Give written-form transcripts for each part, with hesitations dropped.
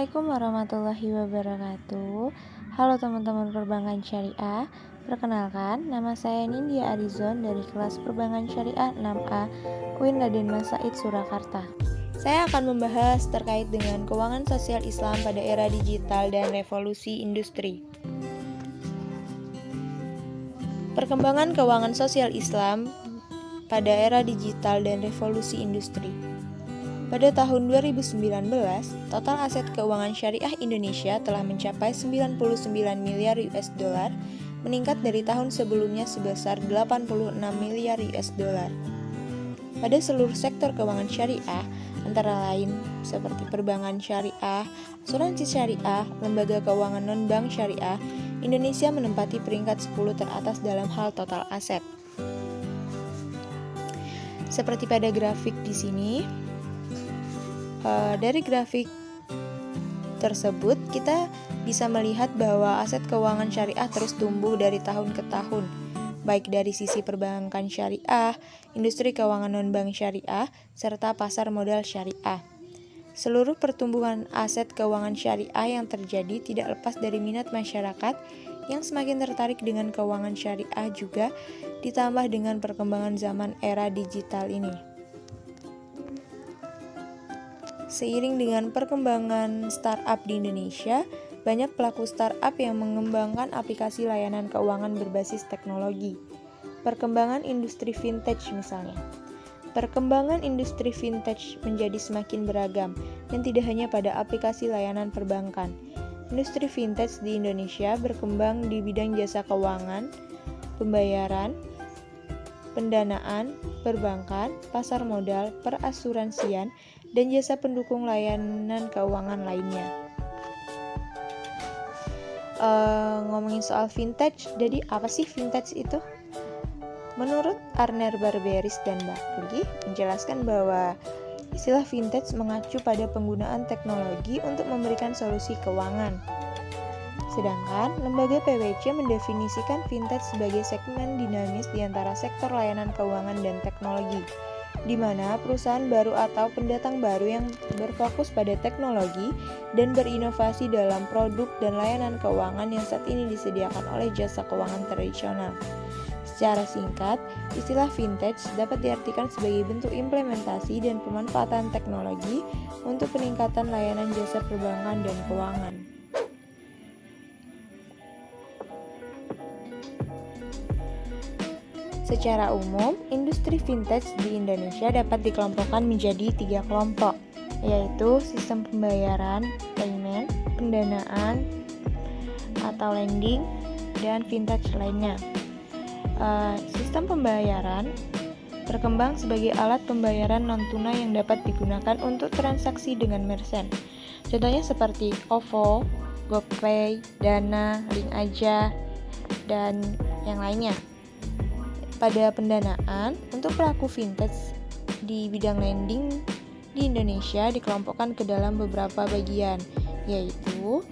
Assalamualaikum warahmatullahi wabarakatuh. Halo teman-teman perbankan syariah. Perkenalkan, nama saya Nindya Arizon dari kelas perbankan syariah 6A UIN Raden Mas Said Surakarta. Saya akan membahas terkait dengan keuangan sosial Islam pada era digital dan revolusi industri. Perkembangan keuangan sosial Islam pada era digital dan revolusi industri. Pada tahun 2019, total aset keuangan syariah Indonesia telah mencapai 99 miliar US dollar, meningkat dari tahun sebelumnya sebesar 86 miliar US dollar. Pada seluruh sektor keuangan syariah, antara lain seperti perbankan syariah, asuransi syariah, lembaga keuangan non-bank syariah, Indonesia menempati peringkat 10 teratas dalam hal total aset. Seperti pada grafik di sini, dari grafik tersebut kita bisa melihat bahwa aset keuangan syariah terus tumbuh dari tahun ke tahun, baik dari sisi perbankan syariah, industri keuangan non-bank syariah, serta pasar modal syariah. Seluruh pertumbuhan aset keuangan syariah yang terjadi tidak lepas dari minat masyarakat yang semakin tertarik dengan keuangan syariah, juga ditambah dengan perkembangan zaman era digital ini. Seiring dengan perkembangan startup di Indonesia, banyak pelaku startup yang mengembangkan aplikasi layanan keuangan berbasis teknologi. Perkembangan industri vintage misalnya. Perkembangan industri vintage menjadi semakin beragam dan tidak hanya pada aplikasi layanan perbankan. Industri vintage di Indonesia berkembang di bidang jasa keuangan, pembayaran, pendanaan, perbankan, pasar modal, perasuransian, dan jasa pendukung layanan keuangan lainnya. Ngomongin soal vintage, jadi apa sih vintage itu? Menurut Arner Barberis dan Bakli menjelaskan bahwa istilah vintage mengacu pada penggunaan teknologi untuk memberikan solusi keuangan. Sedangkan lembaga PwC mendefinisikan vintage sebagai segmen dinamis di antara sektor layanan keuangan dan teknologi, di mana perusahaan baru atau pendatang baru yang berfokus pada teknologi dan berinovasi dalam produk dan layanan keuangan yang saat ini disediakan oleh jasa keuangan tradisional. Secara singkat, istilah vintage dapat diartikan sebagai bentuk implementasi dan pemanfaatan teknologi untuk peningkatan layanan jasa perbankan dan keuangan. Secara umum, industri vintage di Indonesia dapat dikelompokkan menjadi 3 kelompok, yaitu sistem pembayaran, payment, pendanaan atau lending, dan vintage lainnya. Sistem pembayaran berkembang sebagai alat pembayaran non-tunai yang dapat digunakan untuk transaksi dengan merchant. Contohnya seperti OVO, GoPay, Dana, Link Aja, dan yang lainnya. Pada pendanaan, untuk pelaku vintage di bidang lending di Indonesia dikelompokkan ke dalam beberapa bagian, yaitu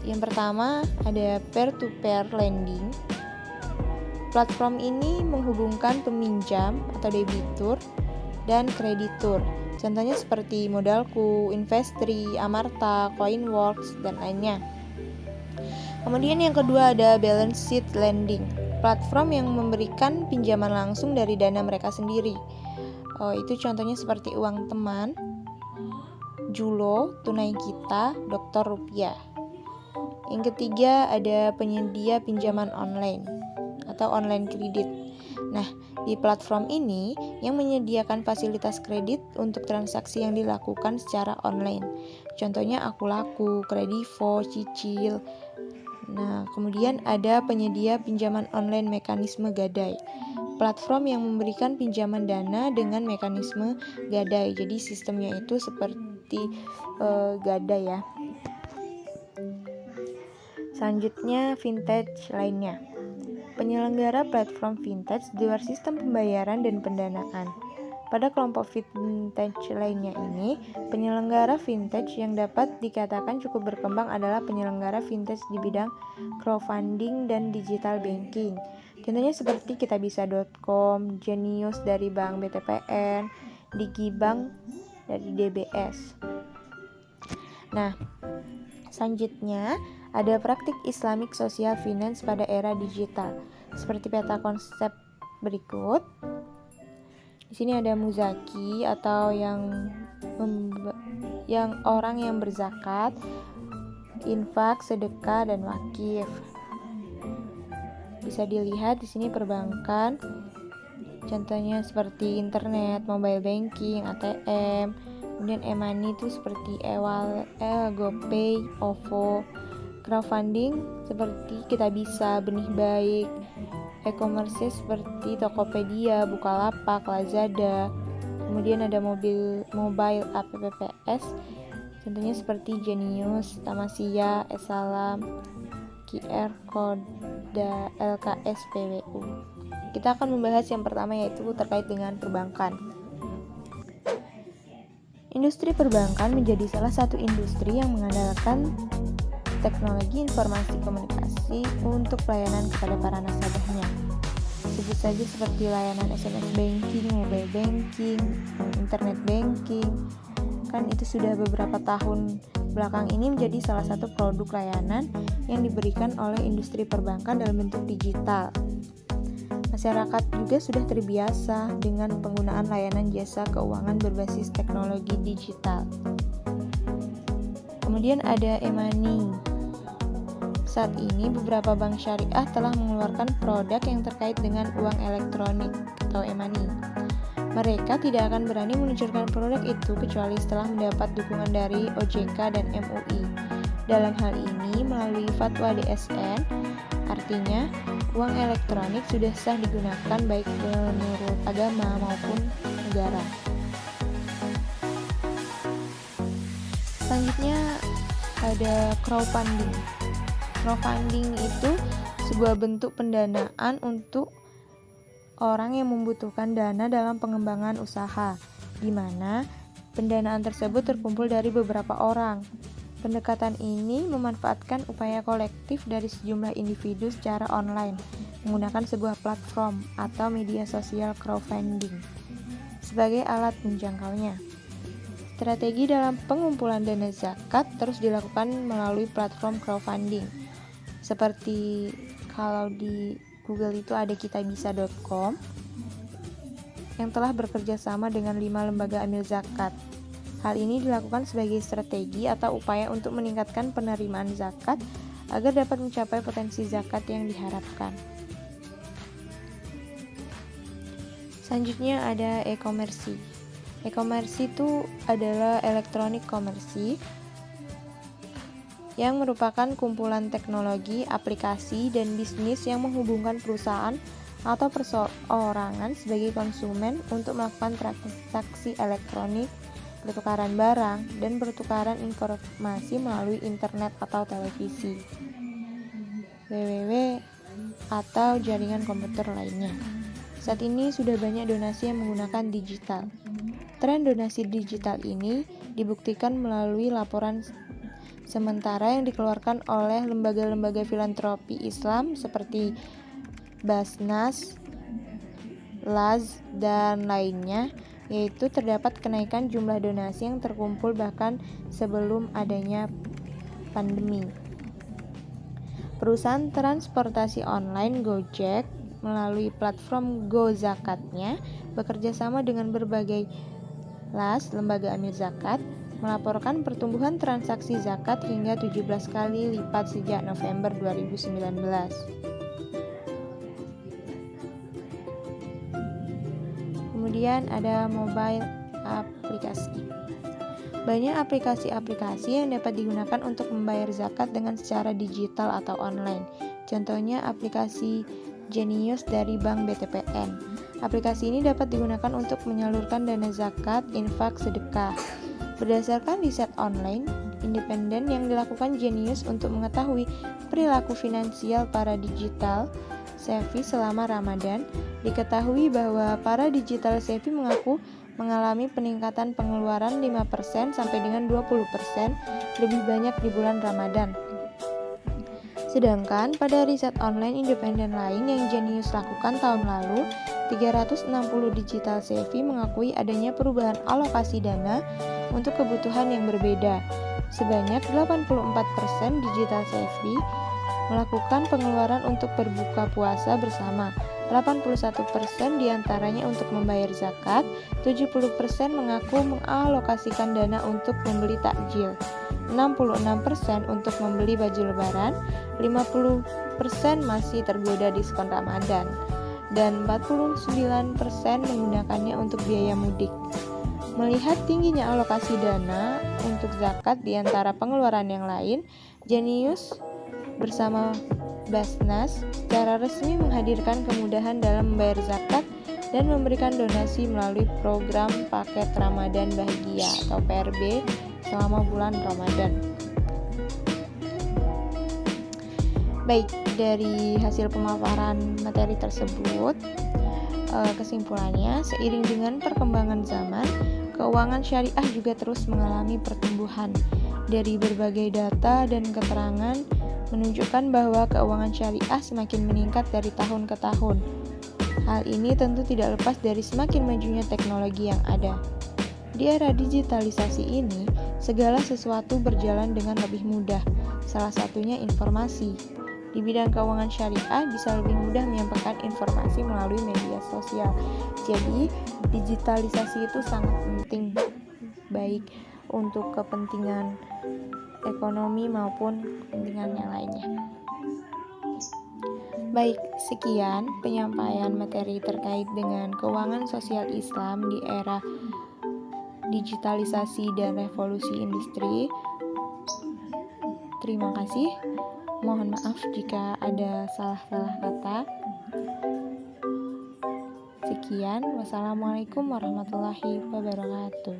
yang pertama ada peer-to-peer lending. Platform ini menghubungkan peminjam atau debitur dan kreditur. Contohnya seperti Modalku, Investri, Amarta, Coinworks, dan lainnya. Kemudian yang kedua ada balance sheet lending. Platform yang memberikan pinjaman langsung dari dana mereka sendiri. Itu contohnya seperti Uang Teman, Julo, Tunai Kita, Dokter Rupiah. Yang ketiga ada penyedia pinjaman online atau online kredit. Nah, di platform ini yang menyediakan fasilitas kredit untuk transaksi yang dilakukan secara online. Contohnya Akulaku, Kredivo, Cicil. Nah, kemudian ada penyedia pinjaman online mekanisme gadai. Platform yang memberikan pinjaman dana dengan mekanisme gadai. Jadi sistemnya itu seperti gadai ya. Selanjutnya vintage lainnya. Penyelenggara platform vintage di luar sistem pembayaran dan pendanaan. Pada kelompok vintage lainnya ini, penyelenggara vintage yang dapat dikatakan cukup berkembang adalah penyelenggara vintage di bidang crowdfunding dan digital banking. Contohnya seperti kitabisa.com, Genius dari Bank BTPN, Digibank dari DBS. Nah, selanjutnya ada praktik Islamic Social Finance pada era digital. Seperti peta konsep berikut. Di sini ada muzaki atau yang orang yang berzakat, infak, sedekah, dan wakif. Bisa dilihat di sini perbankan, contohnya seperti internet, mobile banking, ATM, kemudian e-money itu seperti e-wallet, GoPay, OVO, crowdfunding seperti Kitabisa, Benih Baik, e-commerce seperti Tokopedia, Bukalapak, Lazada. Kemudian ada mobile app PPS, contohnya seperti Genius, Tamasya, Esalam, QR Code, LKS, PWU. Kita akan membahas yang pertama, yaitu terkait dengan perbankan. Industri perbankan menjadi salah satu industri yang mengandalkan teknologi informasi komunikasi untuk pelayanan kepada para nasabahnya. Sebut saja seperti layanan SMS banking, mobile banking, internet banking. Kan itu sudah beberapa tahun belakang ini menjadi salah satu produk layanan yang diberikan oleh industri perbankan dalam bentuk digital. Masyarakat juga sudah terbiasa dengan penggunaan layanan jasa keuangan berbasis teknologi digital. Kemudian ada e-money. Saat ini beberapa bank syariah telah mengeluarkan produk yang terkait dengan uang elektronik atau e-money. Mereka tidak akan berani meluncurkan produk itu kecuali setelah mendapat dukungan dari OJK dan MUI. Dalam hal ini melalui fatwa DSN, artinya uang elektronik sudah sah digunakan baik menurut agama maupun negara. Selanjutnya ada crowdfunding. Crowdfunding itu sebuah bentuk pendanaan untuk orang yang membutuhkan dana dalam pengembangan usaha, di mana pendanaan tersebut terkumpul dari beberapa orang. Pendekatan ini memanfaatkan upaya kolektif dari sejumlah individu secara online menggunakan sebuah platform atau media sosial crowdfunding sebagai alat menjangkaunya. Strategi dalam pengumpulan dana zakat terus dilakukan melalui platform crowdfunding. Seperti kalau di Google itu ada kitabisa.com yang telah bekerja sama dengan 5 lembaga amil zakat. Hal ini dilakukan sebagai strategi atau upaya untuk meningkatkan penerimaan zakat agar dapat mencapai potensi zakat yang diharapkan. Selanjutnya ada e-commerce. E-commerce itu adalah electronic commerce yang merupakan kumpulan teknologi, aplikasi, dan bisnis yang menghubungkan perusahaan atau perseorangan sebagai konsumen untuk melakukan transaksi elektronik, pertukaran barang, dan pertukaran informasi melalui internet atau televisi, www, atau jaringan komputer lainnya. Saat ini sudah banyak donasi yang menggunakan digital. Tren donasi digital ini dibuktikan melalui laporan sementara yang dikeluarkan oleh lembaga-lembaga filantropi Islam seperti Basnas, Laz, dan lainnya, yaitu terdapat kenaikan jumlah donasi yang terkumpul bahkan sebelum adanya pandemi. Perusahaan transportasi online Gojek melalui platform GoZakatnya bekerja sama dengan berbagai lembaga amil zakat, melaporkan pertumbuhan transaksi zakat hingga 17 kali lipat sejak November 2019. Kemudian ada mobile aplikasi. Banyak aplikasi-aplikasi yang dapat digunakan untuk membayar zakat dengan secara digital atau online. Contohnya aplikasi Genius dari Bank BTPN. Aplikasi ini dapat digunakan untuk menyalurkan dana zakat, infak, sedekah. Berdasarkan riset online independen yang dilakukan Genius untuk mengetahui perilaku finansial para digital savvy selama Ramadan, diketahui bahwa para digital savvy mengaku mengalami peningkatan pengeluaran 5% sampai dengan 20% lebih banyak di bulan Ramadan. Sedangkan pada riset online independen lain yang Genius lakukan tahun lalu, 360 digital savvy mengakui adanya perubahan alokasi dana untuk kebutuhan yang berbeda. Sebanyak 84% digital savvy melakukan pengeluaran untuk berbuka puasa bersama. 81% diantaranya untuk membayar zakat, 70% mengaku mengalokasikan dana untuk membeli takjil, 66% untuk membeli baju lebaran, 50% masih tergoda diskon Ramadan, dan 49% menggunakannya untuk biaya mudik. Melihat tingginya alokasi dana untuk zakat di antara pengeluaran yang lain, Jenius bersama Basnas secara resmi menghadirkan kemudahan dalam membayar zakat dan memberikan donasi melalui program Paket Ramadan Bahagia atau PRB selama bulan Ramadan. Baik, dari hasil pemaparan materi tersebut, kesimpulannya, seiring dengan perkembangan zaman, keuangan syariah juga terus mengalami pertumbuhan. Dari berbagai data dan keterangan menunjukkan bahwa keuangan syariah semakin meningkat dari tahun ke tahun. Hal ini tentu tidak lepas dari semakin majunya teknologi yang ada. Di era digitalisasi ini, segala sesuatu berjalan dengan lebih mudah, salah satunya informasi. Di bidang keuangan syariah bisa lebih mudah menyampaikan informasi melalui media sosial. Jadi, digitalisasi itu sangat penting, baik untuk kepentingan ekonomi maupun kepentingan yang lainnya. Baik, sekian penyampaian materi terkait dengan keuangan sosial Islam di era digitalisasi dan revolusi industri. Terima kasih. Mohon maaf jika ada salah-salah kata. Sekian, wassalamualaikum warahmatullahi wabarakatuh.